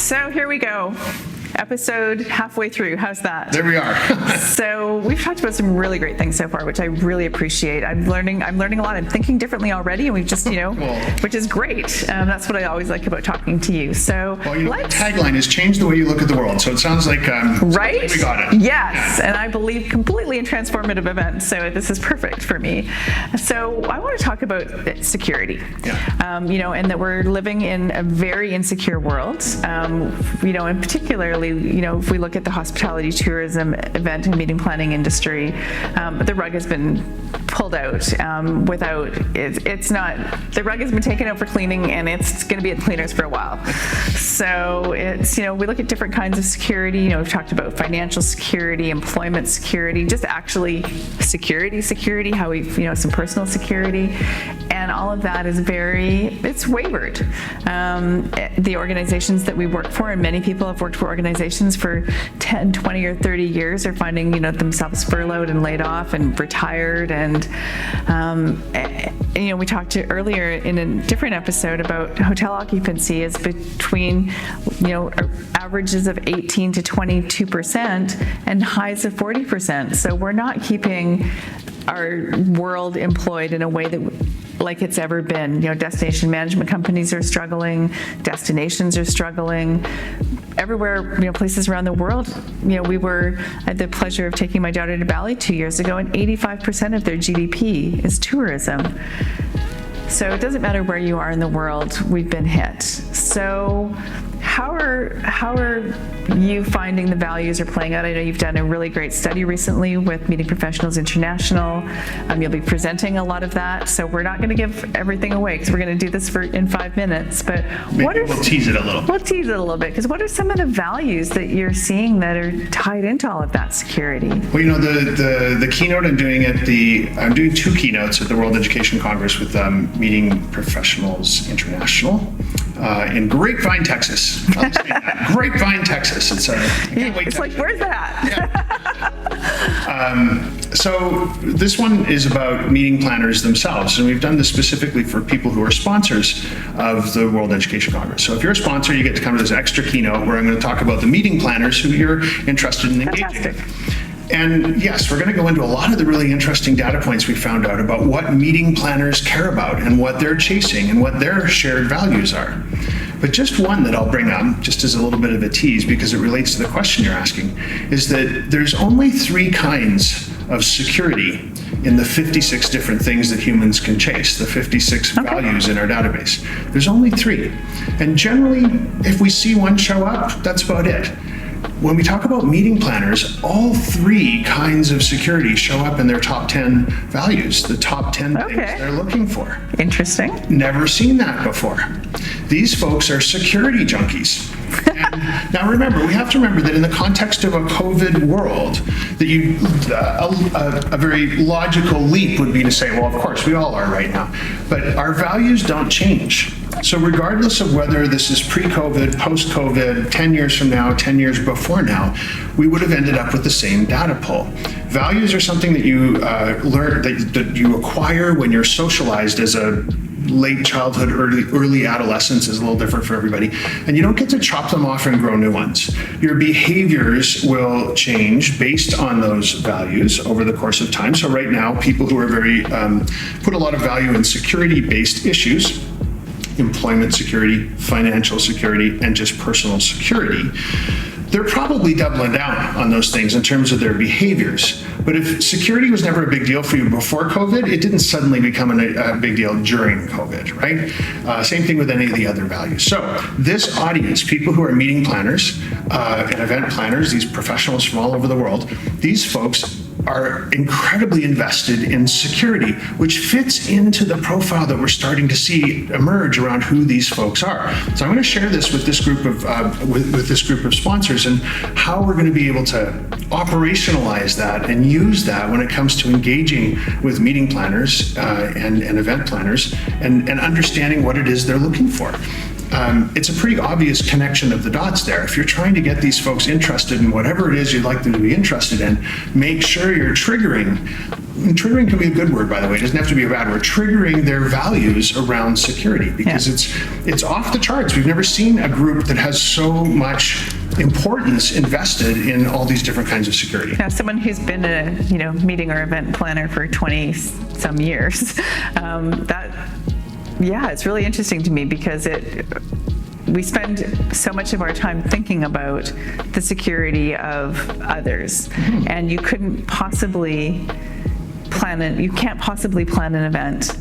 So here we go. Episode halfway through. How's that? There we are. So we've talked about some really great things so far, which I really appreciate. I'm learning a lot. I'm thinking differently already, and we've just, cool. Which is great. That's what I always like about talking to you. So the tagline is change the way you look at the world. So it sounds like right? We got it. Yes, yeah. And I believe completely in transformative events. So this is perfect for me. So I want to talk about security. Yeah. And that we're living in a very insecure world. And particularly, if we look at the hospitality, tourism, event and meeting planning industry, the rug has been pulled out the rug has been taken out for cleaning, and it's going to be at cleaners for a while. So it's, we look at different kinds of security. We've talked about financial security, employment security, just actually security, how we, some personal security. And all of that is it's wavered. The organizations that we work for, and many people have worked for organizations for 10, 20, or 30 years are finding, themselves furloughed and laid off and retired. And, we talked earlier in a different episode about hotel occupancy is between, averages of 18 to 22% and highs of 40%. So we're not keeping our world employed in a way that like it's ever been. Destination management companies are struggling, destinations are struggling. Everywhere, places around the world, I had the pleasure of taking my daughter to Bali 2 years ago, and 85% of their GDP is tourism. So it doesn't matter where you are in the world, we've been hit. So how are you finding the values are playing out? I know you've done a really great study recently with Meeting Professionals International. You'll be presenting a lot of that. So we're not going to give everything away because we're going to do this in 5 minutes. But we'll tease it a little. We'll tease it a little bit, because what are some of the values that you're seeing that are tied into all of that security? Well, the keynote I'm doing I'm doing 2 keynotes at the World Education Congress with Meeting Professionals International in Grapevine, Texas. Grapevine, Texas. It's like, where's that? Yeah. So this one is about meeting planners themselves, and we've done this specifically for people who are sponsors of the World Education Congress. So if you're a sponsor, you get to come to this extra keynote where I'm going to talk about the meeting planners who you're interested in engaging. Fantastic. And yes, we're going to go into a lot of the really interesting data points we found out about what meeting planners care about and what they're chasing and what their shared values are. But just one that I'll bring up, just as a little bit of a tease, because it relates to the question you're asking, is that there's only 3 kinds of security in the 56 different things that humans can chase, the 56 values in our database. There's only 3. And generally, if we see one show up, that's about it. When we talk about meeting planners, all 3 kinds of security show up in their top 10 values, the top 10 things they're looking for. Interesting. Never seen that before. These folks are security junkies. And now remember, we have to remember that in the context of a COVID world, that a very logical leap would be to say, well, of course, we all are right now. But our values don't change. So regardless of whether this is pre-COVID, post-COVID, 10 years from now, 10 years before now, we would have ended up with the same data pull. Values are something that you learn, that you acquire when you're socialized as a late childhood, early adolescence is a little different for everybody. And you don't get to chop them off and grow new ones. Your behaviors will change based on those values over the course of time. So right now, people who are very, put a lot of value in security-based issues, employment security, financial security, and just personal security, they're probably doubling down on those things in terms of their behaviors. But if security was never a big deal for you before COVID, it didn't suddenly become a big deal during COVID, right? Same thing with any of the other values. So this audience, people who are meeting planners and event planners, these professionals from all over the world, these folks are incredibly invested in security, which fits into the profile that we're starting to see emerge around who these folks are. So I'm going to share this with this group of sponsors and how we're going to be able to operationalize that and use that when it comes to engaging with meeting planners and event planners and understanding what it is they're looking for. It's a pretty obvious connection of the dots there. If you're trying to get these folks interested in whatever it is you'd like them to be interested in, make sure you're triggering and triggering can be a good word, by the way. It doesn't have to be a bad word. Triggering their values around security, because it's off the charts. We've never seen a group that has so much importance invested in all these different kinds of security. Now, someone who's been a meeting or event planner for 20 some years, it's really interesting to me, because we spend so much of our time thinking about the security of others, and you can't possibly plan an event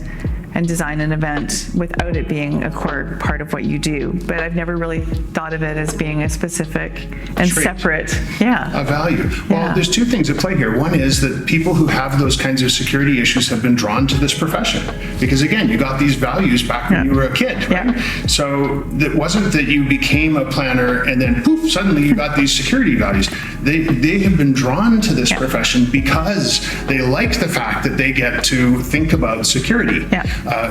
and design an event without it being a core part of what you do. But I've never really thought of it as being a specific and separate, a value. Well, there's two things at play here. One is that people who have those kinds of security issues have been drawn to this profession, because again, you got these values back when you were a kid, right? So it wasn't that you became a planner and then poof, suddenly you got these security values. They have been drawn to this profession because they like the fact that they get to think about security.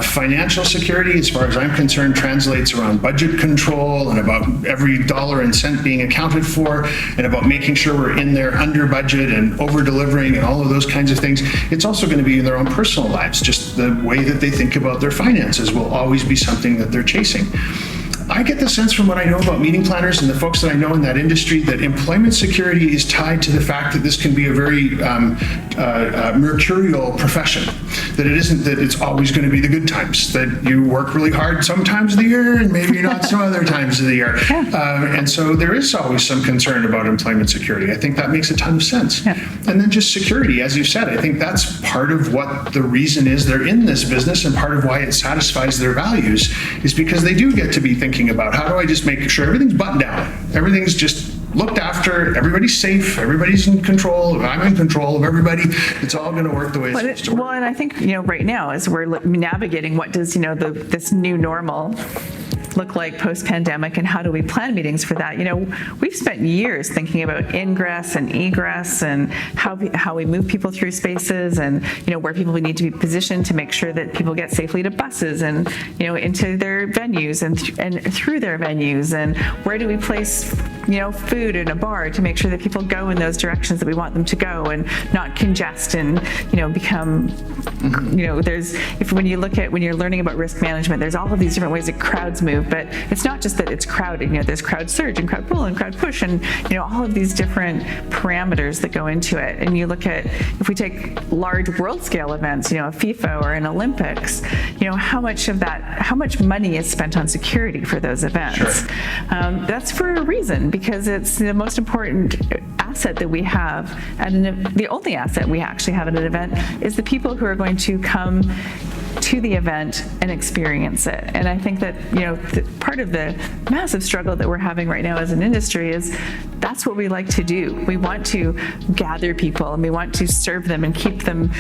Financial security, as far as I'm concerned, translates around budget control and about every dollar and cent being accounted for, and about making sure we're in there under budget and over delivering and all of those kinds of things. It's also going to be in their own personal lives. Just the way that they think about their finances will always be something that they're chasing. I get the sense from what I know about meeting planners and the folks that I know in that industry that employment security is tied to the fact that this can be a very mercurial profession, that it isn't that it's always going to be the good times, that you work really hard sometimes of the year and maybe not some other times of the year. And so there is always some concern about employment security. I think that makes a ton of sense. And then just security, as you said, I think that's part of what the reason is they're in this business, and part of why it satisfies their values is because they do get to be thinking about, how do I just make sure everything's buttoned down, everything's just looked after, everybody's safe, everybody's in control, I'm in control of everybody, it's all going to work the way it's supposed to work. Well, and I think, right now, as we're navigating what does, this new normal look like post-pandemic, and how do we plan meetings for that? We've spent years thinking about ingress and egress and how we move people through spaces, and where people need to be positioned to make sure that people get safely to buses and into their venues and through their venues, and where do we place food in a bar to make sure that people go in those directions that we want them to go and not congest and become when you're learning about risk management, there's all of these different ways that crowds move. But it's not just that it's crowded. There's crowd surge and crowd pull and crowd push, and all of these different parameters that go into it. And you look at, if we take large world scale events, a FIFA or an Olympics, how much money is spent on security for those events? That's for a reason, because it's the most important asset that we have, the only asset we actually have at an event is the people who are going to come to the event and experience it. And I think that part of the massive struggle that we're having right now as an industry is that's what we like to do. We want to gather people, and we want to serve them and keep them.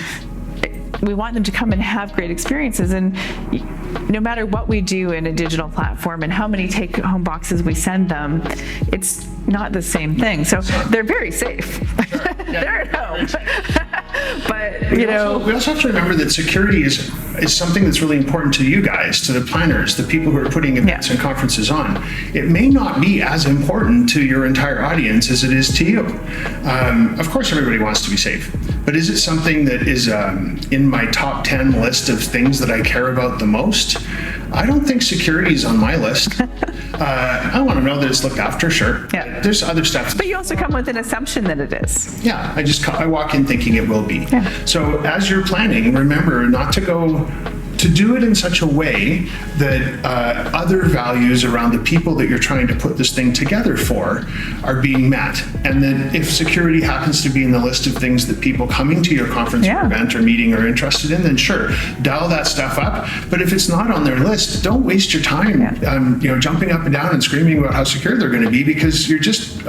We want them to come and have great experiences, and no matter what we do in a digital platform and how many take-home boxes we send them, it's not the same thing. So they're very safe. They're at home. But we also have to remember that security is something that's really important to you guys, to the planners, the people who are putting events and conferences on. It may not be as important to your entire audience as it is to you. Of course, everybody wants to be safe, but is it something that is in my top 10 list of things that I care about the most? I don't think security is on my list. I want to know that it's looked after, sure. There's other stuff. But you also come with an assumption that it is. Yeah, I walk in thinking it will be. So as you're planning, remember not to do it in such a way that other values around the people that you're trying to put this thing together for are being met. And then if security happens to be in the list of things that people coming to your conference or event or meeting are interested in, then sure, dial that stuff up. But if it's not on their list, don't waste your time jumping up and down and screaming about how secure they're going to be, because you're just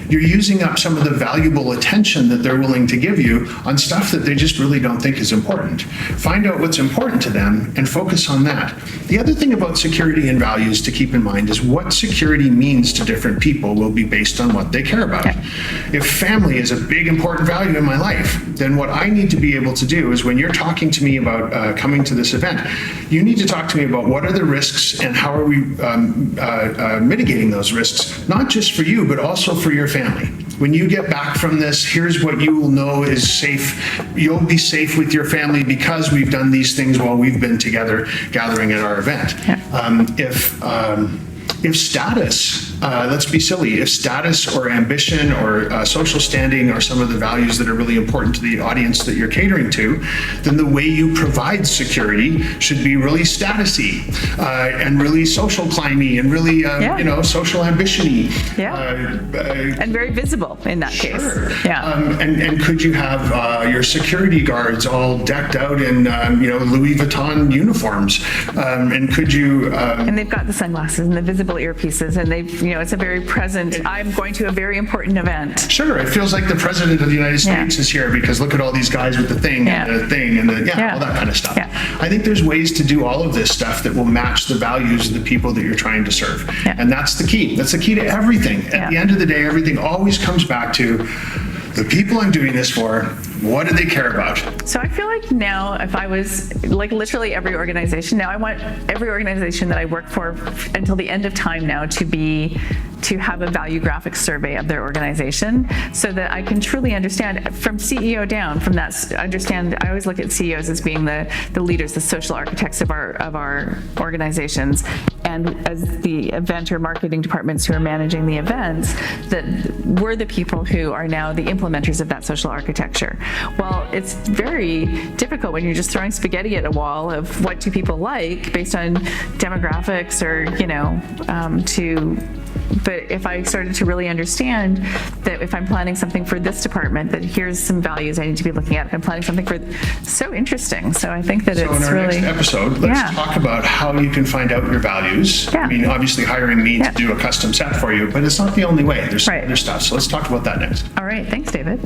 you're using up some of the valuable attention that they're willing to give you on stuff that they just really don't think is important. Find out what's important to them and focus on that. The other thing about security and values to keep in mind is what security means to different people will be based on what they care about. If family is a big important value in my life, then what I need to be able to do is, when you're talking to me about coming to this event, you need to talk to me about what are the risks and how are we mitigating those risks, not just for you, but also for your family. when you get back from this, here's what you will know is safe. You'll be safe with your family because we've done these things while we've been together gathering at our event. If status, let's be silly, if status or ambition or social standing are some of the values that are really important to the audience that you're catering to, then the way you provide security should be really statusy and really social climby and really, social ambition-y. And very visible in that case. And could you have your security guards all decked out in, Louis Vuitton uniforms? And could you... and they've got the sunglasses and the visible earpieces, and they've, it's a very present, I'm going to a very important event. Sure, it feels like the president of the United States is here because look at all these guys with the thing and the thing and all that kind of stuff. I think there's ways to do all of this stuff that will match the values of the people that you're trying to serve. And that's the key. That's the key to everything. At the end of the day, everything always comes back to the people I'm doing this for. What do they care about? So I feel like now, if I was like literally every organization, now I want every organization that I work for until the end of time now to have a Valuegraphics survey of their organization so that I can truly understand from CEO down, from that, I always look at CEOs as being the leaders, the social architects of our organizations, and as the event or marketing departments who are managing the events, that we're the people who are now the implementers of that social architecture. Well, it's very difficult when you're just throwing spaghetti at a wall of what do people like based on demographics or, but if I started to really understand that if I'm planning something for this department, that here's some values I need to be looking at. If I'm planning something for, so interesting. So I think that it's really... So in our next episode, let's talk about how you can find out your values. I mean, obviously hiring me to do a custom set for you, but it's not the only way. There's some other stuff. So let's talk about that next. All right. Thanks, David.